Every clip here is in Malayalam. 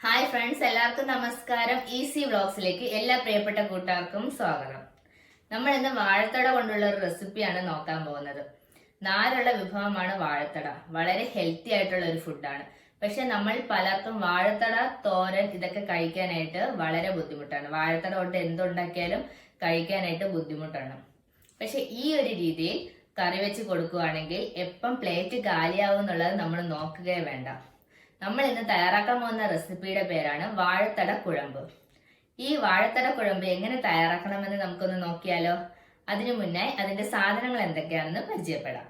ഹായ് ഫ്രണ്ട്സ്, എല്ലാവർക്കും നമസ്കാരം. ഈസി വ്ളോഗ്സിലേക്ക് എല്ലാ പ്രിയപ്പെട്ട കൂട്ടുകാർക്കും സ്വാഗതം. നമ്മൾ ഇന്ന് വാഴത്തട കൊണ്ടുള്ള ഒരു റെസിപ്പിയാണ് നോക്കാൻ പോകുന്നത്. നാരുള്ള വിഭവമാണ് വാഴത്തട. വളരെ ഹെൽത്തി ആയിട്ടുള്ള ഒരു ഫുഡാണ്. പക്ഷെ നമ്മൾ പലർക്കും വാഴത്തട, തോരൻ ഇതൊക്കെ കഴിക്കാനായിട്ട് വളരെ ബുദ്ധിമുട്ടാണ്. വാഴത്തട കൊണ്ട് എന്തുണ്ടാക്കിയാലും കഴിക്കാനായിട്ട് ബുദ്ധിമുട്ടാണ്. പക്ഷെ ഈ ഒരു രീതിയിൽ കറി വെച്ച് കൊടുക്കുകയാണെങ്കിൽ എപ്പം പ്ലേറ്റ് കാലിയാവും എന്നുള്ളത് നമ്മൾ നോക്കുകയേ വേണ്ട. നമ്മൾ ഇന്ന് തയ്യാറാക്കാൻ പോകുന്ന റെസിപ്പിയുടെ പേരാണ് വാഴത്തട കുഴമ്പ്. ഈ വാഴത്തട കുഴമ്പ് എങ്ങനെ തയ്യാറാക്കണമെന്ന് നമുക്കൊന്ന് നോക്കിയാലോ? അതിനു മുന്നേ അതിന്റെ സാധനങ്ങൾ എന്തൊക്കെയാണെന്ന് പരിചയപ്പെടാം.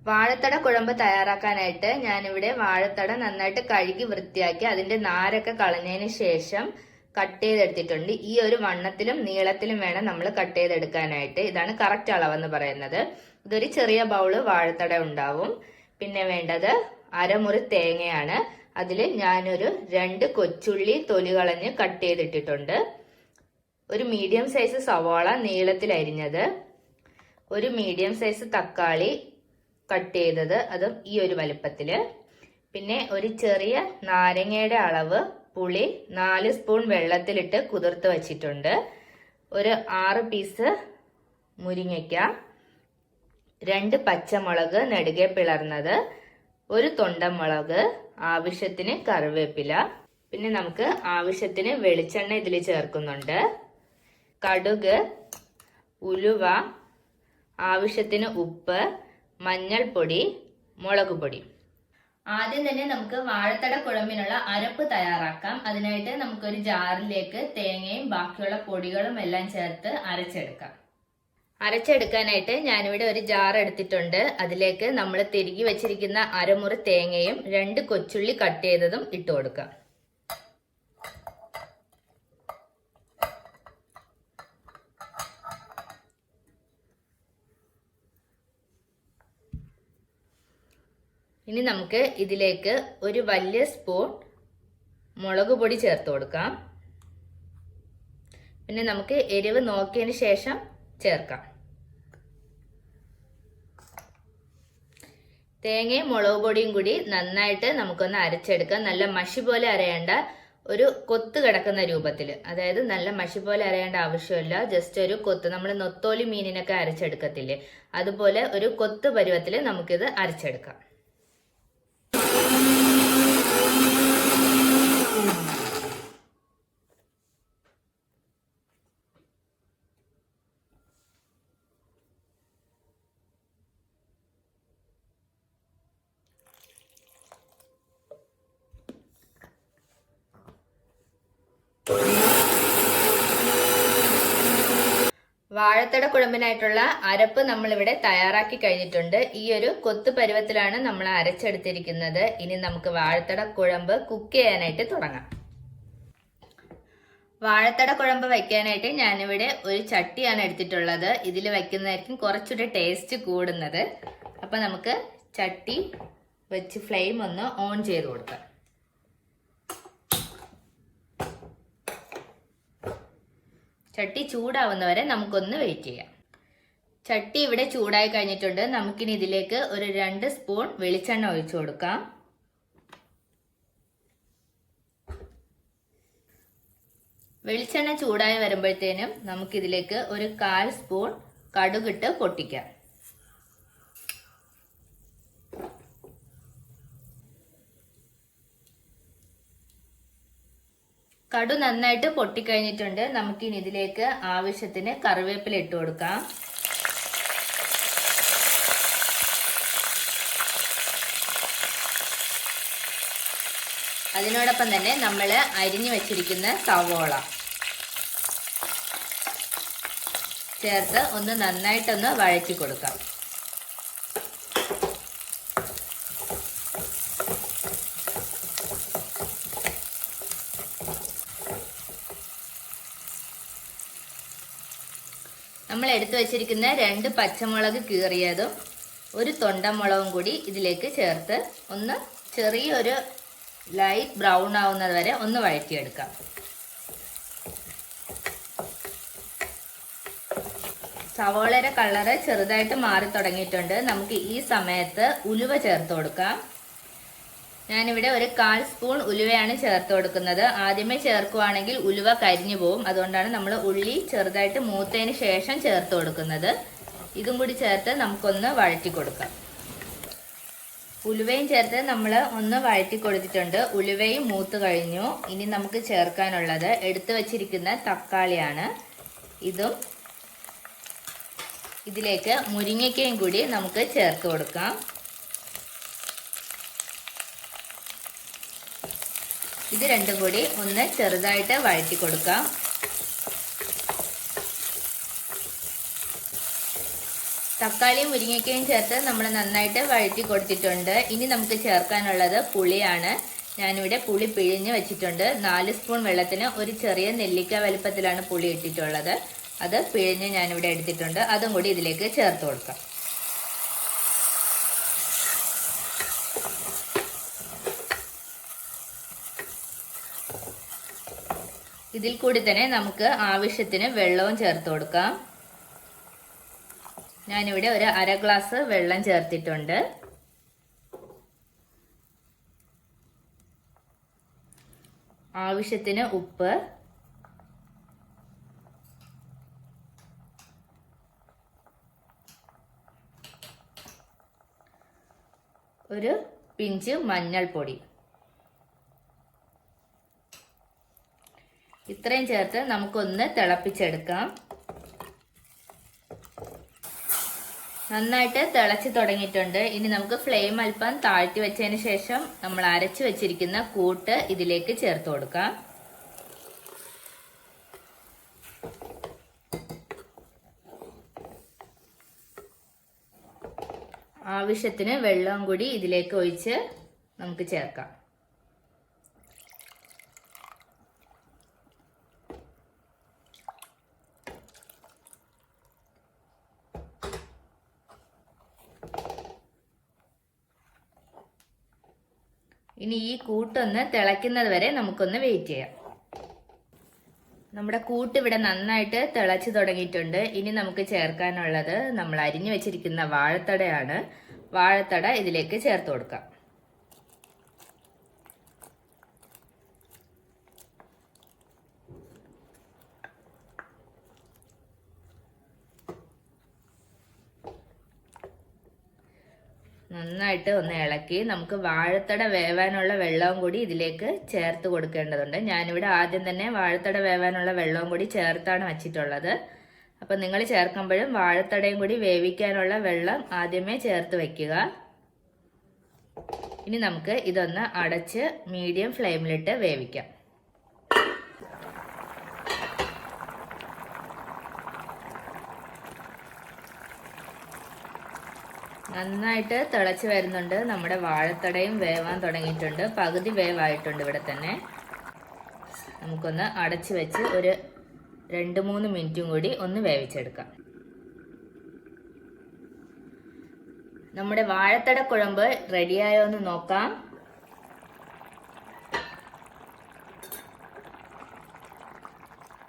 വാഴത്തട കുഴമ്പ് തയ്യാറാക്കാനായിട്ട് ഞാനിവിടെ വാഴത്തട നന്നായിട്ട് കഴുകി വൃത്തിയാക്കി അതിന്റെ നാരൊക്കെ കളഞ്ഞതിന് ശേഷം കട്ട് ചെയ്തെടുത്തിട്ടുണ്ട്. ഈ ഒരു വണ്ണത്തിലും നീളത്തിലും വേണം നമ്മൾ കട്ട് ചെയ്തെടുക്കാനായിട്ട്. ഇതാണ് കറക്റ്റ് അളവെന്ന് പറയുന്നത്. ഇതൊരു ചെറിയ ബൗള് വാഴത്തട ഉണ്ടാവും. പിന്നെ വേണ്ടത് അരമുറി തേങ്ങയാണ്. അതിൽ ഞാനൊരു 2 കൊച്ചുള്ളി തൊലി കളഞ്ഞ് കട്ട് ചെയ്തിട്ടിട്ടുണ്ട്. ഒരു മീഡിയം സൈസ് സവാള നീളത്തിൽ അരിഞ്ഞത്, ഒരു മീഡിയം സൈസ് തക്കാളി കട്ട് ചെയ്തത്, അതും ഈ ഒരു വലുപ്പത്തില്. പിന്നെ ഒരു ചെറിയ നാരങ്ങയുടെ അളവ് പുളി 4 സ്പൂൺ വെള്ളത്തിലിട്ട് കുതിർത്ത് വച്ചിട്ടുണ്ട്. ഒരു 6 പീസ് മുരിങ്ങയ്ക്ക, 2 പച്ചമുളക് നെടുകെ പിളർന്നത്, ഒരു തൊണ്ടമുളക്, ആവശ്യത്തിന് കറിവേപ്പില. പിന്നെ നമുക്ക് ആവശ്യത്തിന് വെളിച്ചെണ്ണ ഇതിൽ ചേർക്കുന്നുണ്ട്. കടുക്, ഉലുവ, ആവശ്യത്തിന് ഉപ്പ്, മഞ്ഞൾപ്പൊടി, മുളക് പൊടി. ആദ്യം തന്നെ നമുക്ക് വാഴത്തട കുഴമ്പിനുള്ള അരപ്പ് തയ്യാറാക്കാം. അതിനായിട്ട് നമുക്കൊരു ജാറിലേക്ക് തേങ്ങയും ബാക്കിയുള്ള പൊടികളും എല്ലാം ചേർത്ത് അരച്ചെടുക്കാം. അരച്ചെടുക്കാനായിട്ട് ഞാനിവിടെ ഒരു ജാർ എടുത്തിട്ടുണ്ട്. അതിലേക്ക് നമ്മൾ തിരുകി വെച്ചിരിക്കുന്ന അരമുറി തേങ്ങയും 2 കൊച്ചുള്ളി കട്ട് ചെയ്തതും ഇട്ട് കൊടുക്കാം. ഇനി നമുക്ക് ഇതിലേക്ക് ഒരു വലിയ സ്പൂൺ മുളക് പൊടി ചേർത്ത് കൊടുക്കാം. പിന്നെ നമുക്ക് എരിവ് നോക്കിയതിന് ശേഷം ചേർക്കാം. തേങ്ങയും മുളക് പൊടിയും കൂടി നന്നായിട്ട് നമുക്കൊന്ന് അരച്ചെടുക്കാം. നല്ല മഷി പോലെ അരയേണ്ട, ഒരു കൊത്ത് കിടക്കുന്ന രൂപത്തിൽ. അതായത് നല്ല മഷി പോലെ അരയേണ്ട ആവശ്യമില്ല. ജസ്റ്റ് ഒരു കൊത്ത്, നമ്മൾ നൊത്തോലി മീനിനൊക്കെ അരച്ചെടുക്കത്തില്ലേ, അതുപോലെ ഒരു കൊത്ത് പരുവത്തിൽ നമുക്കിത് അരച്ചെടുക്കാം. വാഴത്തട കുഴമ്പിനായിട്ടുള്ള അരപ്പ് നമ്മളിവിടെ തയ്യാറാക്കി കഴിഞ്ഞിട്ടുണ്ട്. ഈ ഒരു കൊത്ത് പരുവത്തിലാണ് നമ്മൾ അരച്ചെടുത്തിരിക്കുന്നത്. ഇനി നമുക്ക് വാഴത്തട കുഴമ്പ് കുക്ക് ചെയ്യാനായിട്ട് തുടങ്ങാം. വാഴത്തട കുഴമ്പ് വയ്ക്കാനായിട്ട് ഞാനിവിടെ ഒരു ചട്ടിയാണ് എടുത്തിട്ടുള്ളത്. ഇതിൽ വയ്ക്കുന്നതായിരിക്കും കുറച്ചുകൂടെ ടേസ്റ്റ് കൂടുന്നത്. അപ്പൊ നമുക്ക് ചട്ടി വെച്ച് ഫ്ലെയിം ഒന്ന് ഓൺ ചെയ്ത് കൊടുക്കാം. ചട്ടി ചൂടാവുന്നവരെ നമുക്കൊന്ന് വെയിറ്റ് ചെയ്യാം. ചട്ടി ഇവിടെ ചൂടായി കഴിഞ്ഞിട്ടുണ്ട്. നമുക്കിനി ഇതിലേക്ക് ഒരു 2 സ്പൂൺ വെളിച്ചെണ്ണ ഒഴിച്ചു കൊടുക്കാം. വെളിച്ചെണ്ണ ചൂടായി വരുമ്പോഴത്തേനും നമുക്കിതിലേക്ക് ഒരു 1/4 സ്പൂൺ കടുകിട്ട് പൊട്ടിക്കാം. കടു നന്നായിട്ട് പൊട്ടിക്കഴിഞ്ഞിട്ടുണ്ട്. നമുക്കിനി ഇതിലേക്ക് ആവശ്യത്തിന് കറിവേപ്പില ഇട്ട് കൊടുക്കാം. അതിനോടൊപ്പം തന്നെ നമ്മൾ അരിഞ്ഞു വെച്ചിരിക്കുന്ന സവോള ചേർത്ത് ഒന്ന് നന്നായിട്ടൊന്ന് വഴറ്റി കൊടുക്കാം. നമ്മൾ എടുത്തു വെച്ചിരിക്കുന്ന 2 പച്ചമുളക് കീറിയതും ഒരു തൊണ്ടമുളകും കൂടി ഇതിലേക്ക് ചേർത്ത് ഒന്ന് ചെറിയൊരു ലൈറ്റ് ബ്രൗൺ ആവുന്നത് വരെ ഒന്ന് വഴറ്റിയെടുക്കാം. സവോളയുടെ കളറ് ചെറുതായിട്ട് മാറി തുടങ്ങിയിട്ടുണ്ട്. നമുക്ക് ഈ സമയത്ത് ഉലുവ ചേർത്ത് കൊടുക്കാം. ഞാനിവിടെ ഒരു 1/4 സ്പൂൺ ഉലുവയാണ് ചേർത്ത് കൊടുക്കുന്നത്. ആദ്യമേ ചേർക്കുവാണെങ്കിൽ ഉലുവ കരിഞ്ഞു പോവും. അതുകൊണ്ടാണ് നമ്മൾ ഉള്ളി ചെറുതായിട്ട് മൂത്തതിന് ശേഷം ചേർത്ത് കൊടുക്കുന്നത്. ഇതും കൂടി ചേർത്ത് നമുക്കൊന്ന് വഴറ്റി കൊടുക്കാം. ഉലുവയും ചേർത്ത് നമ്മൾ ഒന്ന് വഴറ്റി കൊടുത്തിട്ടുണ്ട്. ഉലുവയും മൂത്ത് കഴിഞ്ഞു. ഇനി നമുക്ക് ചേർക്കാനുള്ളത് എടുത്തു വച്ചിരിക്കുന്ന തക്കാളിയാണ്. ഇതും ഇതിലേക്ക് മുരിങ്ങയ്ക്കയും കൂടി നമുക്ക് ചേർത്ത് കൊടുക്കാം. ഇത് രണ്ടും കൂടി ഒന്ന് ചെറുതായിട്ട് വഴറ്റി കൊടുക്കാം. തക്കാളിയും മുരിങ്ങയ്ക്കയും ചേർത്ത് നമ്മൾ നന്നായിട്ട് വഴറ്റി കൊടുത്തിട്ടുണ്ട്. ഇനി നമുക്ക് ചേർക്കാനുള്ളത് പുളിയാണ്. ഞാനിവിടെ പുളി പിഴിഞ്ഞ് വെച്ചിട്ടുണ്ട്. 4 സ്പൂൺ വെള്ളത്തിന് ഒരു ചെറിയ നെല്ലിക്ക വലുപ്പത്തിലാണ് പുളി ഇട്ടിട്ടുള്ളത്. അത് പിഴിഞ്ഞ് ഞാനിവിടെ എടുത്തിട്ടുണ്ട്. അതും കൂടി ഇതിലേക്ക് ചേർത്ത് കൊടുക്കാം. ഇതിൽ കൂടി തന്നെ നമുക്ക് ആവശ്യത്തിന് വെള്ളവും ചേർത്ത് കൊടുക്കാം. ഞാനിവിടെ ഒരു 1/2 ഗ്ലാസ് വെള്ളം ചേർത്തിട്ടുണ്ട്. ആവശ്യത്തിന് ഉപ്പ്, ഒരു പിഞ്ച് മഞ്ഞൾപ്പൊടി, ഇത്രയും ചേർത്ത് നമുക്കൊന്ന് തിളപ്പിച്ചെടുക്കാം. നന്നായിട്ട് തിളച്ച് തുടങ്ങിയിട്ടുണ്ട്. ഇനി നമുക്ക് ഫ്ലെയിം അല്പം താഴ്ത്തി വെച്ചതിന് ശേഷം നമ്മൾ അരച്ചു വെച്ചിരിക്കുന്ന കൂട്ട് ഇതിലേക്ക് ചേർത്ത് കൊടുക്കാം. ആവശ്യത്തിന് വെള്ളം കൂടി ഇതിലേക്ക് ഒഴിച്ച് നമുക്ക് ചേർക്കാം. ഇനി ഈ കൂട്ടൊന്ന് തിളയ്ക്കുന്നത് വരെ നമുക്കൊന്ന് വെയിറ്റ് ചെയ്യാം. നമ്മുടെ കൂട്ട് ഇവിടെ നന്നായിട്ട് തിളച്ച് തുടങ്ങിയിട്ടുണ്ട്. ഇനി നമുക്ക് ചേർക്കാനുള്ളത് നമ്മൾ അരിഞ്ഞു വെച്ചിരിക്കുന്ന വാഴത്തടയാണ്. വാഴത്തട ഇതിലേക്ക് ചേർത്ത് കൊടുക്കാം. നന്നായിട്ട് ഒന്ന് ഇളക്കി നമുക്ക് വാഴത്തട വേവാനുള്ള വെള്ളവും കൂടി ഇതിലേക്ക് ചേർത്ത് കൊടുക്കേണ്ടതുണ്ട്. ഞാനിവിടെ ആദ്യം തന്നെ വാഴത്തട വേവാനുള്ള വെള്ളവും കൂടി ചേർത്താണ് വച്ചിട്ടുള്ളത്. അപ്പം നിങ്ങൾ ചേർക്കുമ്പോഴും വാഴത്തടയും കൂടി വേവിക്കാനുള്ള വെള്ളം ആദ്യമേ ചേർത്ത് വയ്ക്കുക. ഇനി നമുക്ക് ഇതൊന്ന് അടച്ച് മീഡിയം ഫ്ലെയിമിലിട്ട് വേവിക്കാം. നന്നായിട്ട് തിളച്ച് വരുന്നുണ്ട്. നമ്മുടെ വാഴത്തടയും വേവാൻ തുടങ്ങിയിട്ടുണ്ട്. പകുതി വേവായിട്ടുണ്ട് ഇവിടെ തന്നെ. നമുക്കൊന്ന് അടച്ച് വെച്ച് ഒരു 2-3 മിനിറ്റും കൂടി ഒന്ന് വേവിച്ചെടുക്കാം. നമ്മുടെ വാഴത്തട കുഴമ്പ് റെഡിയായോ എന്ന് നോക്കാം.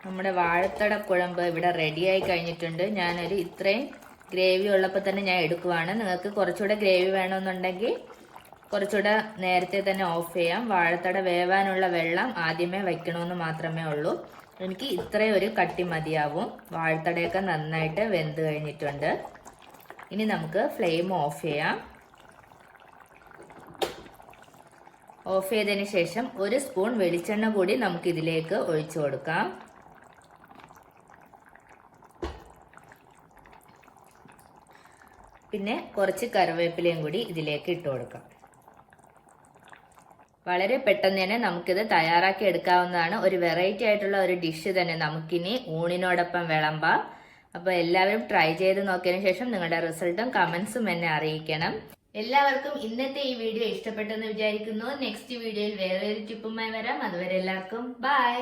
നമ്മുടെ വാഴത്തട കുഴമ്പ് ഇവിടെ റെഡിയായി കഴിഞ്ഞിട്ടുണ്ട്. ഞാനൊരു ഇത്രയും ഗ്രേവി ഉള്ളപ്പോൾ തന്നെ ഞാൻ എടുക്കുവാണ്. നിങ്ങൾക്ക് കുറച്ചുകൂടെ ഗ്രേവി വേണമെന്നുണ്ടെങ്കിൽ കുറച്ചുകൂടെ നേരത്തെ തന്നെ ഓഫ് ചെയ്യാം. വാഴത്തട വേവാനുള്ള വെള്ളം ആദ്യമേ വയ്ക്കണമെന്ന് മാത്രമേ ഉള്ളൂ. എനിക്ക് ഇത്രയും ഒരു കട്ടി മതിയാവും. വാഴത്തടയൊക്കെ നന്നായിട്ട് വെന്ത് കഴിഞ്ഞിട്ടുണ്ട്. ഇനി നമുക്ക് ഫ്ലെയിം ഓഫ് ചെയ്യാം. ഓഫ് ചെയ്തതിന് ശേഷം 1 സ്പൂൺ വെളിച്ചെണ്ണ കൂടി നമുക്ക് ഇതിലേക്ക് ഒഴിച്ചു കൊടുക്കാം. പിന്നെ കുറച്ച് കറിവേപ്പിലയും കൂടി ഇതിലേക്ക് ഇട്ട് കൊടുക്കാം. വളരെ പെട്ടെന്ന് തന്നെ നമുക്കിത് തയ്യാറാക്കി എടുക്കാവുന്നതാണ്. ഒരു വെറൈറ്റി ആയിട്ടുള്ള ഒരു ഡിഷ് തന്നെ നമുക്കിനി ഊണിനോടൊപ്പം വിളമ്പാം. അപ്പോൾ എല്ലാവരും ട്രൈ ചെയ്ത് നോക്കിയതിന് ശേഷം നിങ്ങളുടെ റിസൾട്ടും കമൻസും എന്നെ അറിയിക്കണം. എല്ലാവർക്കും ഇന്നത്തെ ഈ വീഡിയോ ഇഷ്ടപ്പെട്ടെന്ന് വിചാരിക്കുന്നു. നെക്സ്റ്റ് വീഡിയോയിൽ വേറെ ഒരു ടിപ്പുമായി വരാം. അതുവരെ എല്ലാവർക്കും ബൈ.